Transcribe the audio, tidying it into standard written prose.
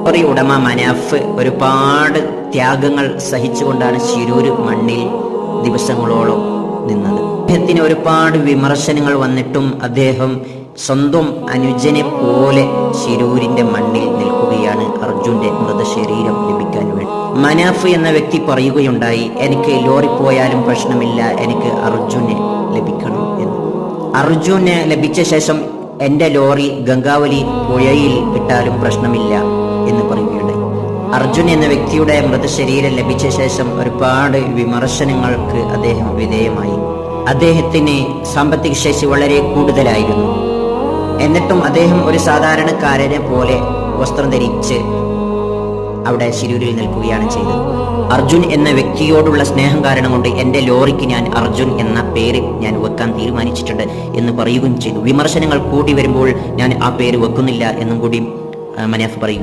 Lorry ഉടമ മനാഫ് ഒരുപാട് ത്യാഗങ്ങൾ സഹിച്ചുകൊണ്ടാണ് ശിരൂർ മണ്ണിൽ ദിവസങ്ങളോളം നിന്നത്. അദ്ദേഹത്തിന് ഒരുപാട് വിമർശനങ്ങൾ വന്നിട്ടും അദ്ദേഹം സ്വന്തം അനുജനെ പോലെ ശിരൂരിന്റെ മണ്ണിൽ നിൽക്കുകയാണ് അർജുന്റെ മൃതശരീരം ലഭിക്കാൻ വേണ്ടി. മനാഫ് എന്ന വ്യക്തി പറയുകയുണ്ടായി, എനിക്ക് ലോറി പോയാലും പ്രശ്നമില്ല, എനിക്ക് അർജുനെ ലഭിക്കണം എന്ന്. അർജുനെ ലഭിച്ച ശേഷം എന്റെ ലോറി ഗംഗാവലി പുഴയിൽ ഇട്ടാലും പ്രശ്നമില്ല എന്ന് പറയുകയുണ്ടായി. അർജുൻ എന്ന വ്യക്തിയുടെ മൃതശരീരം ലഭിച്ച ശേഷം ഒരുപാട് വിമർശനങ്ങൾക്ക് അദ്ദേഹം വിധേയമായി. അദ്ദേഹത്തിന് സാമ്പത്തിക ശേഷി വളരെ കൂടുതലായിരുന്നു. എന്നിട്ടും അദ്ദേഹം ഒരു സാധാരണക്കാരനെ പോലെ വസ്ത്രം ധരിച്ച് അവിടെ ശിരൂരിൽ നിൽക്കുകയാണ് ചെയ്തത്. അർജുൻ എന്ന വ്യക്തിയോടുള്ള സ്നേഹം കാരണം കൊണ്ട് എന്റെ ലോറിക്ക് ഞാൻ അർജുൻ എന്ന പേര് ഞാൻ വെക്കാൻ തീരുമാനിച്ചിട്ടുണ്ട് എന്ന് പറയുകയും ചെയ്തു. വിമർശനങ്ങൾ കൂടി വരുമ്പോൾ ഞാൻ ആ പേര് വെക്കുന്നില്ല എന്നും കൂടി മനാഫ് പറയുക.